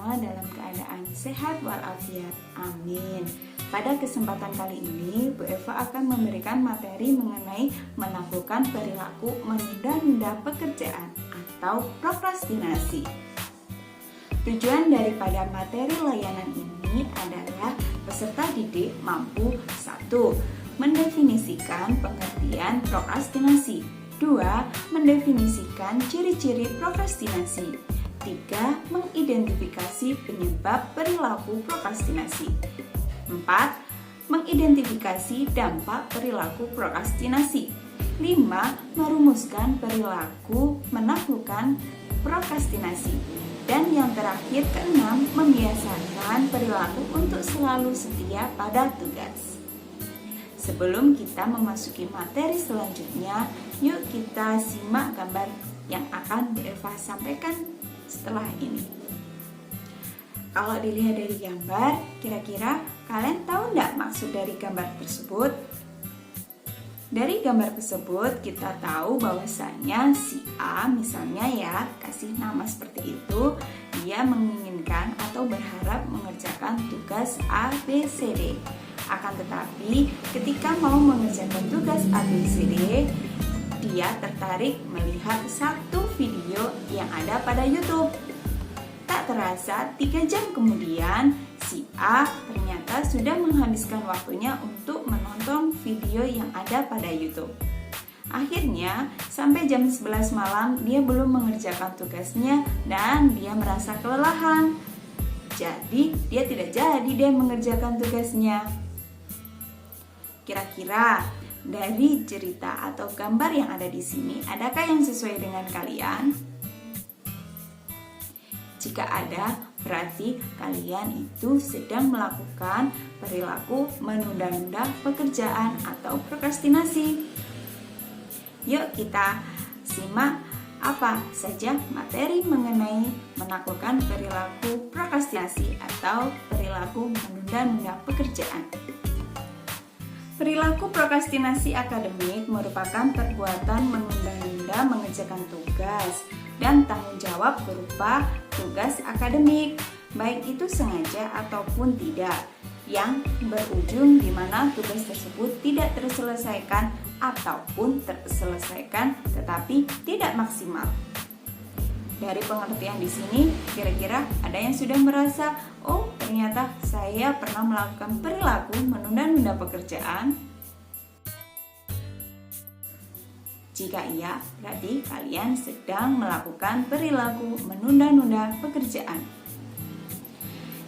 semua dalam keadaan sehat walafiat. Amin. Pada kesempatan kali ini, Bu Eva akan memberikan materi mengenai menaklukkan perilaku menunda-nunda pekerjaan atau prokrastinasi. Tujuan daripada materi layanan ini adalah peserta didik mampu 1. Mendefinisikan pengertian prokrastinasi. 2. Mendefinisikan ciri-ciri prokrastinasi. 3. Mengidentifikasi penyebab perilaku prokrastinasi. 4. Mengidentifikasi dampak perilaku prokrastinasi. 5. Merumuskan perilaku menaklukkan prokrastinasi. Dan yang terakhir, keenam, membiasakan perilaku untuk selalu setia pada tugas. Sebelum kita memasuki materi selanjutnya, yuk kita simak gambar yang akan Bu Eva sampaikan setelah ini. Kalau dilihat dari gambar, kira-kira kalian tahu nggak maksud dari gambar tersebut? Dari gambar tersebut kita tahu bahwasanya si A misalnya ya, kasih nama seperti itu, dia menginginkan atau berharap mengerjakan tugas A, B, C, D. Akan tetapi ketika mau mengerjakan tugas A, B, C, D, dia tertarik melihat satu video yang ada pada YouTube. Tak terasa 3 jam kemudian si A ternyata sudah menghabiskan waktunya untuk menonton video yang ada pada YouTube. Akhirnya sampai jam 11 malam dia belum mengerjakan tugasnya dan dia merasa kelelahan. Jadi dia tidak jadi mengerjakan tugasnya. Kira-kira dari cerita atau gambar yang ada di sini, adakah yang sesuai dengan kalian? Jika ada, berarti kalian itu sedang melakukan perilaku menunda-nunda pekerjaan atau prokrastinasi. Yuk kita simak apa saja materi mengenai menaklukkan perilaku prokrastinasi atau perilaku menunda-nunda pekerjaan. Perilaku prokrastinasi akademik merupakan perbuatan menunda-nunda mengerjakan tugas dan tanggung jawab berupa tugas akademik, baik itu sengaja ataupun tidak, yang berujung di mana tugas tersebut tidak terselesaikan ataupun terselesaikan tetapi tidak maksimal. Dari pengertian di sini, kira-kira ada yang sudah merasa, oh ternyata saya pernah melakukan perilaku menunda-nunda pekerjaan? Jika iya, berarti kalian sedang melakukan perilaku menunda-nunda pekerjaan.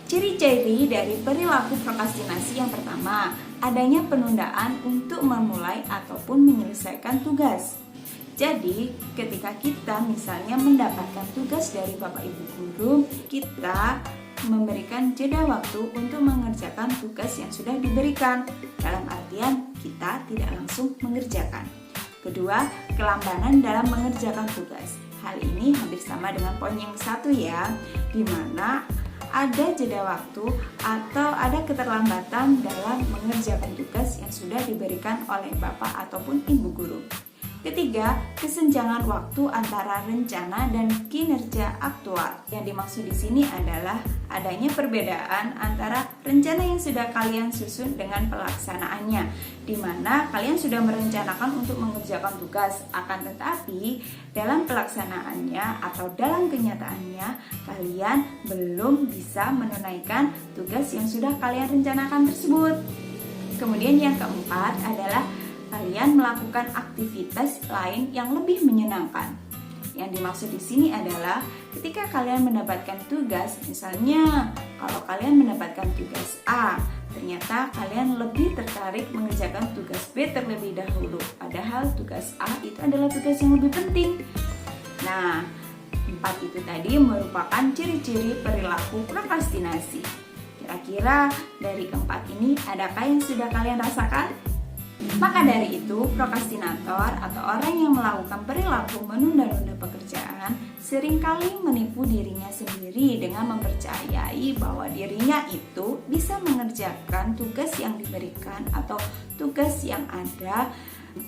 Ciri-ciri dari perilaku prokrastinasi yang pertama, adanya penundaan untuk memulai ataupun menyelesaikan tugas. Jadi, ketika kita misalnya mendapatkan tugas dari Bapak Ibu Guru, kita memberikan jeda waktu untuk mengerjakan tugas yang sudah diberikan. Dalam artian, kita tidak langsung mengerjakan. Kedua, kelambanan dalam mengerjakan tugas. Hal ini hampir sama dengan poin yang satu ya, di mana ada jeda waktu atau ada keterlambatan dalam mengerjakan tugas yang sudah diberikan oleh Bapak ataupun Ibu Guru. Ketiga, kesenjangan waktu antara rencana dan kinerja aktual. Yang dimaksud di sini adalah adanya perbedaan antara rencana yang sudah kalian susun dengan pelaksanaannya, di mana kalian sudah merencanakan untuk mengerjakan tugas, akan tetapi dalam pelaksanaannya atau dalam kenyataannya kalian belum bisa menunaikan tugas yang sudah kalian rencanakan tersebut. Kemudian yang keempat adalah kalian melakukan aktivitas lain yang lebih menyenangkan. Yang dimaksud di sini adalah ketika kalian mendapatkan tugas, misalnya kalau kalian mendapatkan tugas A, ternyata kalian lebih tertarik mengerjakan tugas B terlebih dahulu, padahal tugas A itu adalah tugas yang lebih penting. Nah, 4 itu tadi merupakan ciri-ciri perilaku prokrastinasi. Kira-kira dari keempat ini adakah yang sudah kalian rasakan? Maka dari itu, prokrastinator atau orang yang melakukan perilaku menunda-nunda pekerjaan seringkali menipu dirinya sendiri dengan mempercayai bahwa dirinya itu bisa mengerjakan tugas yang diberikan atau tugas yang ada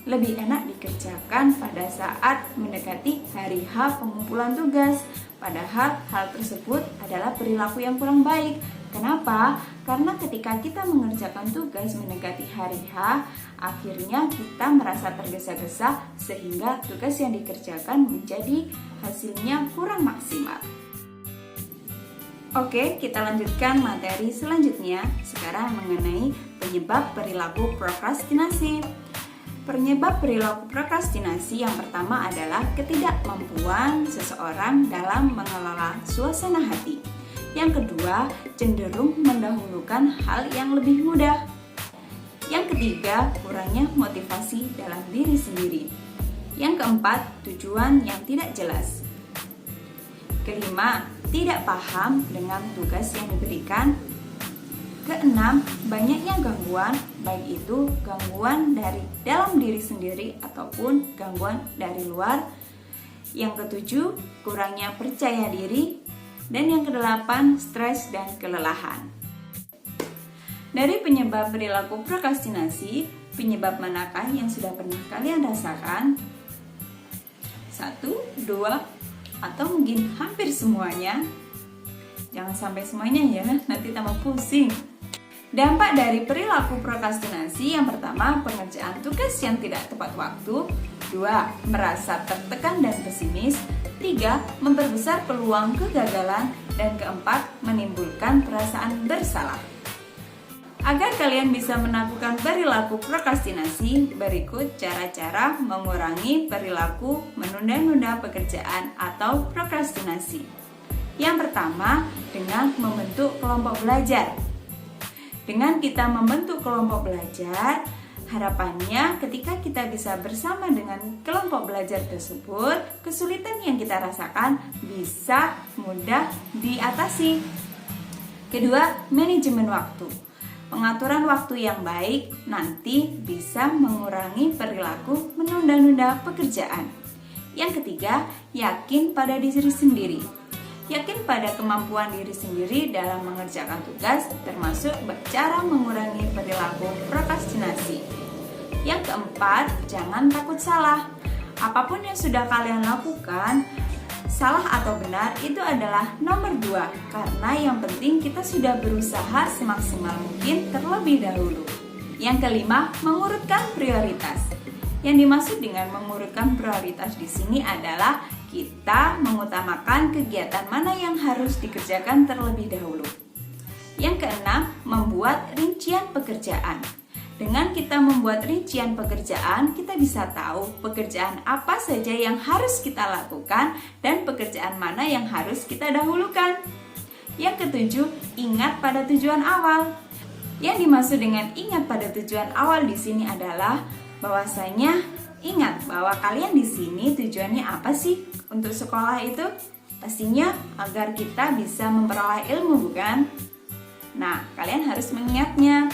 lebih enak dikerjakan pada saat mendekati hari H pengumpulan tugas. Padahal hal tersebut adalah perilaku yang kurang baik. Kenapa? Karena ketika kita mengerjakan tugas mendekati hari H, akhirnya kita merasa tergesa-gesa sehingga tugas yang dikerjakan menjadi hasilnya kurang maksimal. Oke, kita lanjutkan materi selanjutnya. Sekarang mengenai penyebab perilaku prokrastinasi. Penyebab perilaku prokrastinasi yang pertama adalah ketidakmampuan seseorang dalam mengelola suasana hati. Yang kedua, cenderung mendahulukan hal yang lebih mudah. Yang ketiga, kurangnya motivasi dalam diri sendiri. Yang keempat, tujuan yang tidak jelas. Kelima, tidak paham dengan tugas yang diberikan. Keenam, banyaknya gangguan, baik itu gangguan dari dalam diri sendiri ataupun gangguan dari luar. Yang ketujuh, kurangnya percaya diri. Dan yang kedelapan, stres dan kelelahan. Dari penyebab perilaku prokrastinasi, penyebab manakah yang sudah pernah kalian rasakan? 1, 2, atau mungkin hampir semuanya? Jangan sampai semuanya ya, nanti tambah pusing. Dampak dari perilaku prokrastinasi yang pertama, pengerjaan tugas yang tidak tepat waktu. 2, merasa tertekan dan pesimis. 3, memperbesar peluang kegagalan. Dan keempat, menimbulkan perasaan bersalah. Agar kalian bisa menaklukkan perilaku prokrastinasi, berikut cara-cara mengurangi perilaku menunda-nunda pekerjaan atau prokrastinasi. Yang pertama, dengan membentuk kelompok belajar. Dengan kita membentuk kelompok belajar, harapannya ketika kita bisa bersama dengan kelompok belajar tersebut, kesulitan yang kita rasakan bisa mudah diatasi. Kedua, manajemen waktu. Pengaturan waktu yang baik nanti bisa mengurangi perilaku menunda-nunda pekerjaan. Yang ketiga, yakin pada diri sendiri. Yakin pada kemampuan diri sendiri dalam mengerjakan tugas, termasuk cara mengurangi perilaku prokrastinasi. Yang keempat, jangan takut salah. Apapun yang sudah kalian lakukan, salah atau benar itu adalah nomor 2, karena yang penting kita sudah berusaha semaksimal mungkin terlebih dahulu. Yang kelima, mengurutkan prioritas. Yang dimaksud dengan mengurutkan prioritas di sini adalah kita mengutamakan kegiatan mana yang harus dikerjakan terlebih dahulu. Yang keenam, membuat rincian pekerjaan. Dengan kita membuat rincian pekerjaan, kita bisa tahu pekerjaan apa saja yang harus kita lakukan dan pekerjaan mana yang harus kita dahulukan. Yang ketujuh, ingat pada tujuan awal. Yang dimaksud dengan ingat pada tujuan awal di sini adalah bahwasanya ingat bahwa kalian di sini tujuannya apa sih untuk sekolah itu? Pastinya agar kita bisa memperoleh ilmu, bukan? Nah, kalian harus mengingatnya.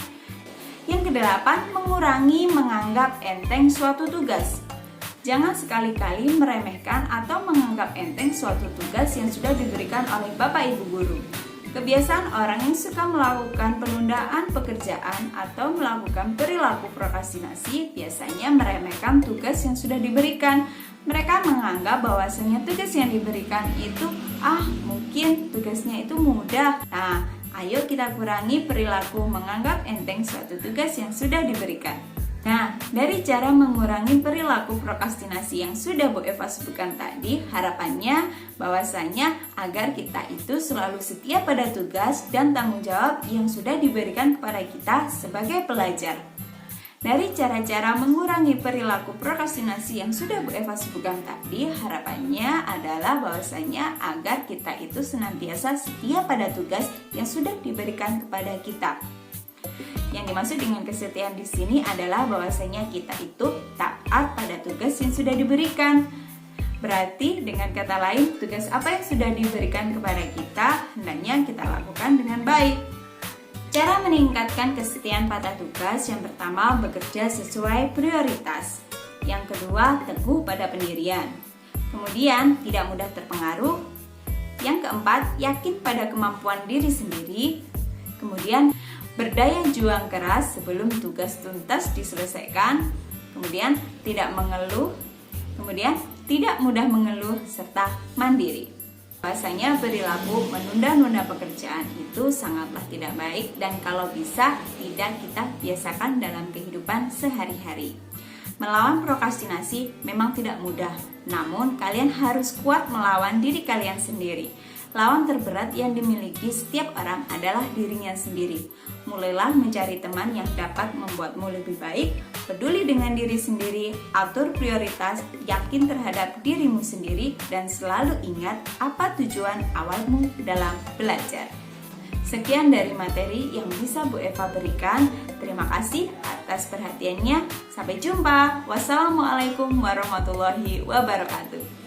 Yang kedelapan, mengurangi menganggap enteng suatu tugas. Jangan sekali-kali meremehkan atau menganggap enteng suatu tugas yang sudah diberikan oleh Bapak Ibu Guru. Kebiasaan orang yang suka melakukan penundaan pekerjaan atau melakukan perilaku prokrastinasi biasanya meremehkan tugas yang sudah diberikan. Mereka menganggap bahwasanya tugas yang diberikan itu mungkin tugasnya itu mudah. Nah, ayo kita kurangi perilaku menganggap enteng suatu tugas yang sudah diberikan. Nah, dari cara mengurangi perilaku prokrastinasi yang sudah Bu Eva sebutkan tadi, harapannya bahwasanya agar kita itu selalu setia pada tugas dan tanggung jawab yang sudah diberikan kepada kita sebagai pelajar. Dari cara-cara mengurangi perilaku prokrastinasi yang sudah Bu Eva sebutkan tadi, harapannya adalah bahwasanya agar kita itu senantiasa setia pada tugas yang sudah diberikan kepada kita. Yang dimaksud dengan kesetiaan di sini adalah bahwasanya kita itu taat pada tugas yang sudah diberikan. Berarti dengan kata lain, tugas apa yang sudah diberikan kepada kita hendaknya kita lakukan dengan baik. Cara meningkatkan kesetiaan pada tugas, yang pertama bekerja sesuai prioritas. Yang kedua, teguh pada pendirian. Kemudian, tidak mudah terpengaruh. Yang keempat, yakin pada kemampuan diri sendiri. Kemudian, berdaya juang keras sebelum tugas tuntas diselesaikan. kemudian tidak mengeluh, kemudian tidak mudah mengeluh, serta mandiri. Bahwasanya perilaku menunda-nunda pekerjaan itu sangatlah tidak baik dan kalau bisa tidak kita biasakan dalam kehidupan sehari-hari. Melawan prokrastinasi memang tidak mudah, namun kalian harus kuat melawan diri kalian sendiri. Lawan terberat yang dimiliki setiap orang adalah dirinya sendiri. Mulailah mencari teman yang dapat membuatmu lebih baik, peduli dengan diri sendiri, atur prioritas, yakin terhadap dirimu sendiri, dan selalu ingat apa tujuan awalmu dalam belajar. Sekian dari materi yang bisa Bu Eva berikan. Terima kasih atas perhatiannya. Sampai jumpa. Wassalamualaikum warahmatullahi wabarakatuh.